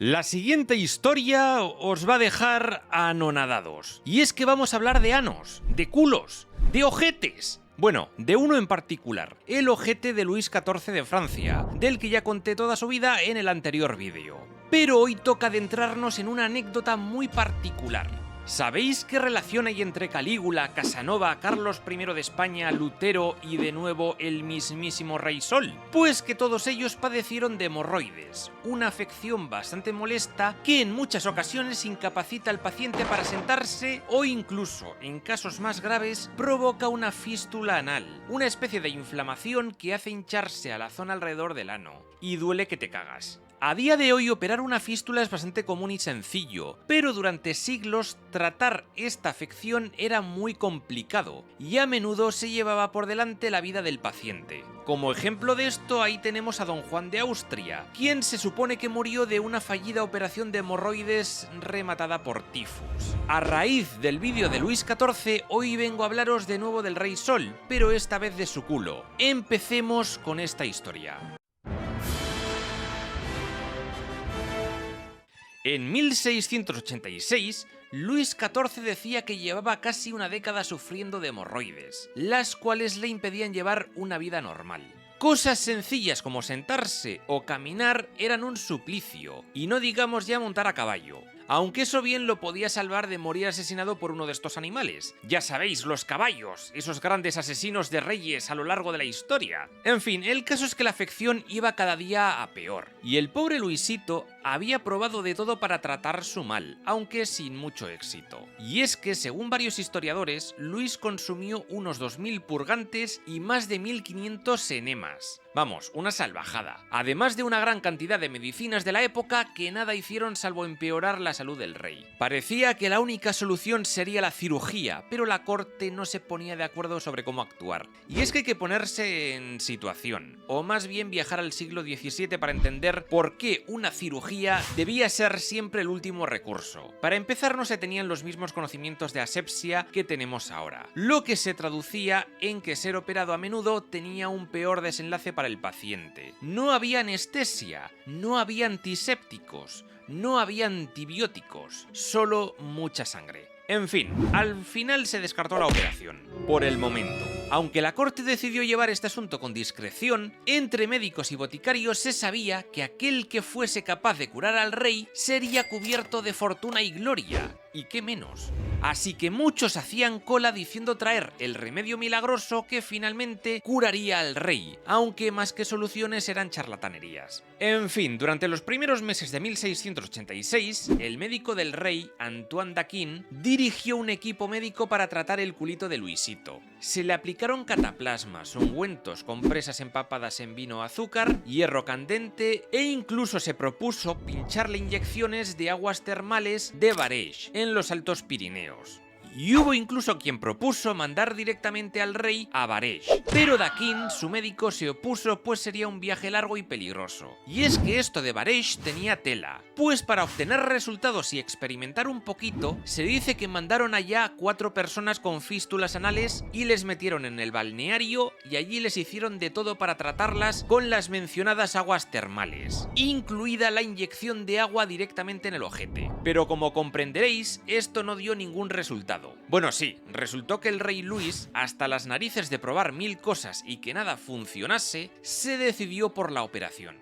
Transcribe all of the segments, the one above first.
La siguiente historia os va a dejar anonadados. Y es que vamos a hablar de anos, de culos, de ojetes. Bueno, de uno en particular, el ojete de Luis XIV de Francia, del que ya conté toda su vida en el anterior vídeo. Pero hoy toca adentrarnos en una anécdota muy particular. ¿Sabéis qué relación hay entre Calígula, Casanova, Carlos I de España, Lutero y de nuevo el mismísimo Rey Sol? Pues que todos ellos padecieron de hemorroides, una afección bastante molesta que en muchas ocasiones incapacita al paciente para sentarse o incluso, en casos más graves, provoca una fístula anal, una especie de inflamación que hace hincharse a la zona alrededor del ano, y duele que te cagas. A día de hoy operar una fístula es bastante común y sencillo, pero durante siglos tratar esta afección era muy complicado y a menudo se llevaba por delante la vida del paciente. Como ejemplo de esto ahí tenemos a Don Juan de Austria, quien se supone que murió de una fallida operación de hemorroides rematada por tifus. A raíz del vídeo de Luis XIV, hoy vengo a hablaros de nuevo del Rey Sol, pero esta vez de su culo. Empecemos con esta historia. En 1686, Luis XIV decía que llevaba casi una década sufriendo de hemorroides, las cuales le impedían llevar una vida normal. Cosas sencillas como sentarse o caminar eran un suplicio, y no digamos ya montar a caballo. Aunque eso bien lo podía salvar de morir asesinado por uno de estos animales. Ya sabéis, los caballos, esos grandes asesinos de reyes a lo largo de la historia. En fin, el caso es que la afección iba cada día a peor, y el pobre Luisito había probado de todo para tratar su mal, aunque sin mucho éxito. Y es que, según varios historiadores, Luis consumió unos 2000 purgantes y más de 1500 enemas. Vamos, una salvajada. Además de una gran cantidad de medicinas de la época que nada hicieron salvo empeorar la salud del rey. Parecía que la única solución sería la cirugía, pero la corte no se ponía de acuerdo sobre cómo actuar. Y es que hay que ponerse en situación, o más bien viajar al siglo XVII para entender por qué una cirugía debía ser siempre el último recurso. Para empezar, no se tenían los mismos conocimientos de asepsia que tenemos ahora, lo que se traducía en que ser operado a menudo tenía un peor desenlace para el paciente. No había anestesia, no había antisépticos, no había antibióticos, solo mucha sangre. En fin, al final se descartó la operación, por el momento. Aunque la corte decidió llevar este asunto con discreción, entre médicos y boticarios se sabía que aquel que fuese capaz de curar al rey sería cubierto de fortuna y gloria, y qué menos. Así que muchos hacían cola diciendo traer el remedio milagroso que finalmente curaría al rey, aunque más que soluciones eran charlatanerías. En fin, durante los primeros meses de 1686, el médico del rey, Antoine d'Aquin, dirigió un equipo médico para tratar el culito de Luisito. Se le aplicaron cataplasmas, ungüentos, compresas empapadas en vino, azúcar, hierro candente e incluso se propuso pincharle inyecciones de aguas termales de Bareges, en los Altos Pirineos. Y hubo incluso quien propuso mandar directamente al rey a Bareges. Pero d'Aquin, su médico, se opuso pues sería un viaje largo y peligroso. Y es que esto de Bareges tenía tela, pues para obtener resultados y experimentar un poquito, se dice que mandaron allá a 4 personas con fístulas anales y les metieron en el balneario y allí les hicieron de todo para tratarlas con las mencionadas aguas termales, incluida la inyección de agua directamente en el ojete. Pero como comprenderéis, esto no dio ningún resultado. Bueno, sí, resultó que el rey Luis, hasta las narices de probar 1000 cosas y que nada funcionase, se decidió por la operación.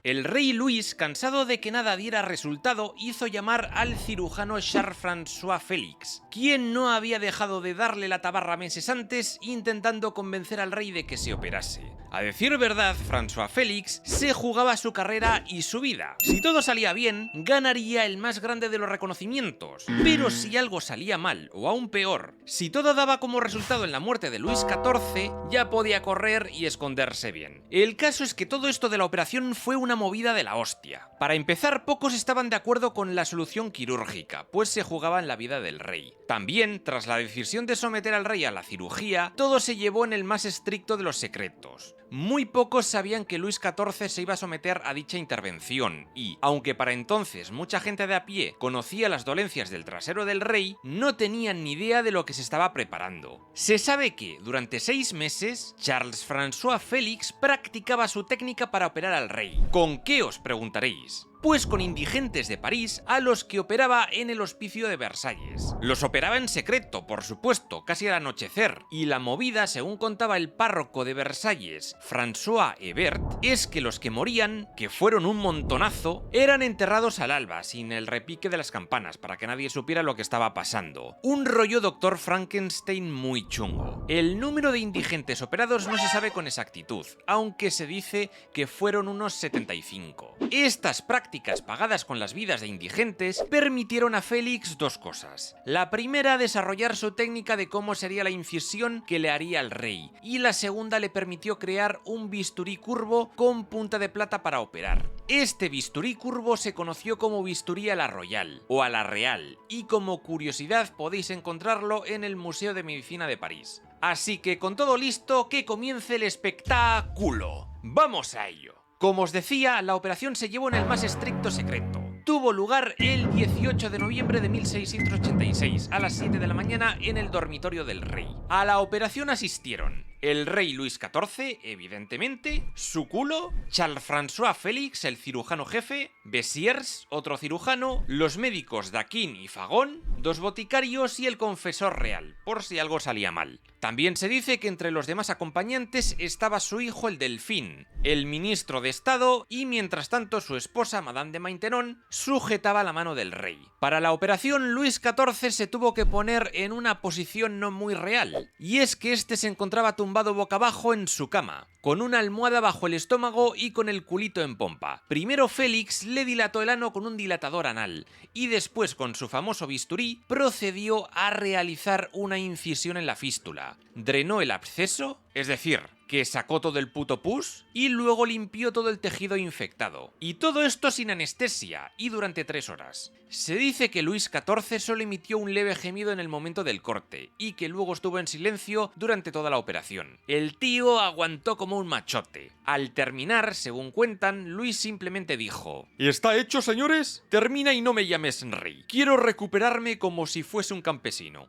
El rey Luis, cansado de que nada diera resultado, hizo llamar al cirujano Charles-François Félix, quien no había dejado de darle la tabarra meses antes intentando convencer al rey de que se operase. A decir verdad, François Félix se jugaba su carrera y su vida. Si todo salía bien, ganaría el más grande de los reconocimientos. Pero si algo salía mal, o aún peor, si todo daba como resultado en la muerte de Luis XIV, ya podía correr y esconderse bien. El caso es que todo esto de la operación fue una una movida de la hostia. Para empezar, pocos estaban de acuerdo con la solución quirúrgica, pues se jugaba en la vida del rey. También, tras la decisión de someter al rey a la cirugía, todo se llevó en el más estricto de los secretos. Muy pocos sabían que Luis XIV se iba a someter a dicha intervención y, aunque para entonces mucha gente de a pie conocía las dolencias del trasero del rey, no tenían ni idea de lo que se estaba preparando. Se sabe que, durante 6 meses, Charles-François Félix practicaba su técnica para operar al rey. ¿Con qué, os preguntaréis? Pues con indigentes de París a los que operaba en el hospicio de Versalles. Los operaba en secreto, por supuesto, casi al anochecer, y la movida, según contaba el párroco de Versalles, François Hebert, es que los que morían, que fueron un montonazo, eran enterrados al alba, sin el repique de las campanas, para que nadie supiera lo que estaba pasando. Un rollo Dr. Frankenstein muy chungo. El número de indigentes operados no se sabe con exactitud, aunque se dice que fueron unos 75. Estas prácticas pagadas con las vidas de indigentes permitieron a Félix dos cosas. La primera, desarrollar su técnica de cómo sería la incisión que le haría al rey, y la segunda le permitió crear un bisturí curvo con punta de plata para operar. Este bisturí curvo se conoció como bisturí a la Royal o a la Real, y como curiosidad podéis encontrarlo en el Museo de Medicina de París. Así que con todo listo, que comience el espectáculo. ¡Vamos a ello! Como os decía, la operación se llevó en el más estricto secreto. Tuvo lugar el 18 de noviembre de 1686, a las 7 de la mañana, en el dormitorio del rey. A la operación asistieron el rey Luis XIV, evidentemente, su culo, Charles-François Félix, el cirujano jefe, Bessiers, otro cirujano, los médicos Daquin y Fagon, 2 boticarios y el confesor real, por si algo salía mal. También se dice que entre los demás acompañantes estaba su hijo el Delfín, el ministro de Estado, y mientras tanto su esposa, Madame de Maintenon, sujetaba la mano del rey. Para la operación, Luis XIV se tuvo que poner en una posición no muy real, y es que este se encontraba tumbado boca abajo en su cama, con una almohada bajo el estómago y con el culito en pompa. Primero Félix le dilató el ano con un dilatador anal, y después con su famoso bisturí procedió a realizar una incisión en la fístula. Drenó el absceso, es decir, que sacó todo el puto pus, y luego limpió todo el tejido infectado. Y todo esto sin anestesia, y durante 3 horas. Se dice que Luis XIV solo emitió un leve gemido en el momento del corte, y que luego estuvo en silencio durante toda la operación. El tío aguantó como un machote. Al terminar, según cuentan, Luis simplemente dijo: «¿Está hecho, señores? Termina y no me llames rey. Quiero recuperarme como si fuese un campesino».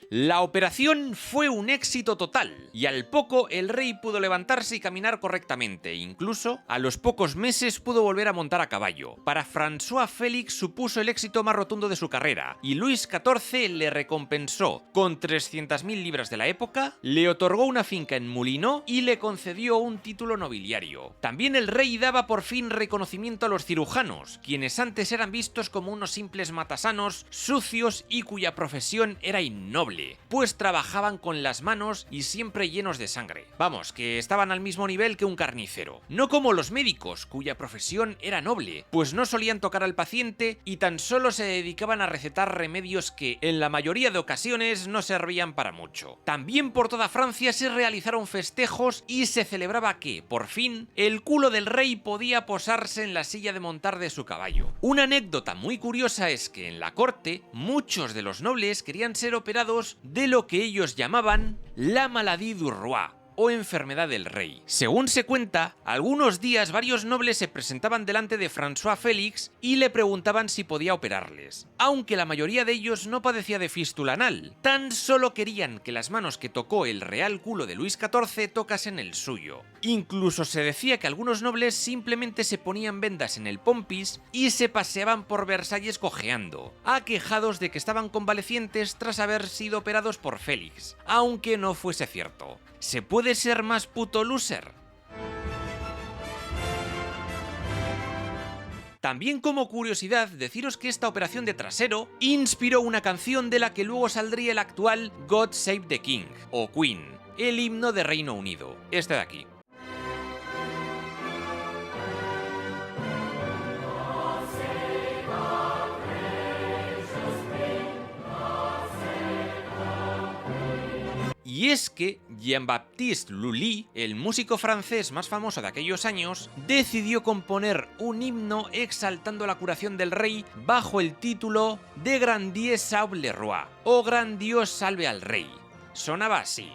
La operación fue un éxito total, y al poco el rey pudo levantarse y caminar correctamente, incluso a los pocos meses pudo volver a montar a caballo. Para François Félix supuso el éxito más rotundo de su carrera, y Luis XIV le recompensó con 300.000 libras de la época, le otorgó una finca en Moulineaux y le concedió un título nobiliario. También el rey daba por fin reconocimiento a los cirujanos, quienes antes eran vistos como unos simples matasanos, sucios y cuya profesión era innoble, pues trabajaban con las manos y siempre llenos de sangre. Vamos, que estaban al mismo nivel que un carnicero. No como los médicos, cuya profesión era noble, pues no solían tocar al paciente y tan solo se dedicaban a recetar remedios que, en la mayoría de ocasiones, no servían para mucho. También por toda Francia se realizaron festejos y se celebraba que, por fin, el culo del rey podía posarse en la silla de montar de su caballo. Una anécdota muy curiosa es que en la corte, muchos de los nobles querían ser operados de lo que ellos llamaban la maladie du roi, o enfermedad del rey. Según se cuenta, algunos días varios nobles se presentaban delante de François Félix y le preguntaban si podía operarles, aunque la mayoría de ellos no padecía de fístula anal, tan solo querían que las manos que tocó el real culo de Luis XIV tocasen el suyo. Incluso se decía que algunos nobles simplemente se ponían vendas en el pompis y se paseaban por Versalles cojeando, aquejados de que estaban convalecientes tras haber sido operados por Félix, aunque no fuese cierto. ¿Se puede ser más puto loser? También como curiosidad, deciros que esta operación de trasero inspiró una canción de la que luego saldría el actual God Save the King, o Queen, el himno de Reino Unido, este de aquí. Y es que Jean-Baptiste Lully, el músico francés más famoso de aquellos años, decidió componer un himno exaltando la curación del rey bajo el título de Grand Dieu salve le roi, o Gran Dios salve al rey. Sonaba así.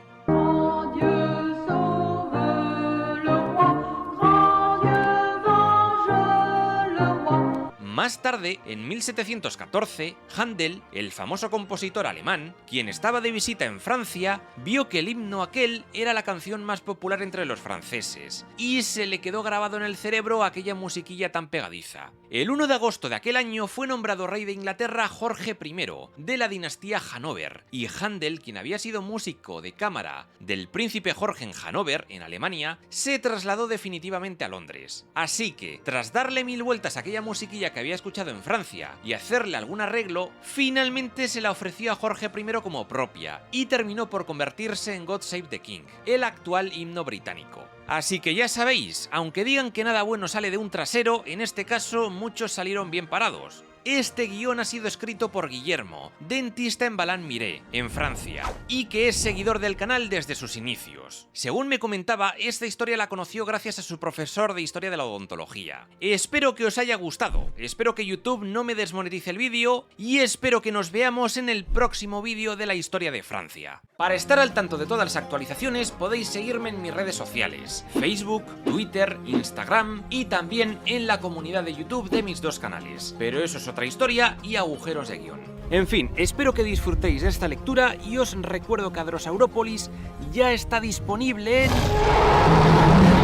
Más tarde, en 1714, Händel, el famoso compositor alemán, quien estaba de visita en Francia, vio que el himno aquel era la canción más popular entre los franceses, y se le quedó grabado en el cerebro aquella musiquilla tan pegadiza. El 1 de agosto de aquel año fue nombrado rey de Inglaterra Jorge I, de la dinastía Hannover, y Händel, quien había sido músico de cámara del príncipe Jorge en Hannover, en Alemania, se trasladó definitivamente a Londres. Así que, tras darle 1000 vueltas a aquella musiquilla que había escuchado en Francia y hacerle algún arreglo, finalmente se la ofreció a Jorge I como propia y terminó por convertirse en God Save the King, el actual himno británico. Así que ya sabéis, aunque digan que nada bueno sale de un trasero, en este caso muchos salieron bien parados. Este guión ha sido escrito por Guillermo, dentista en Ballan-Miré, en Francia, y que es seguidor del canal desde sus inicios. Según me comentaba, esta historia la conoció gracias a su profesor de Historia de la Odontología. Espero que os haya gustado, espero que YouTube no me desmonetice el vídeo, y espero que nos veamos en el próximo vídeo de la historia de Francia. Para estar al tanto de todas las actualizaciones podéis seguirme en mis redes sociales, Facebook, Twitter, Instagram y también en la comunidad de YouTube de mis dos canales. Pero eso es otra historia y agujeros de guión. En fin, espero que disfrutéis de esta lectura y os recuerdo que Adrosaurópolis ya está disponible en...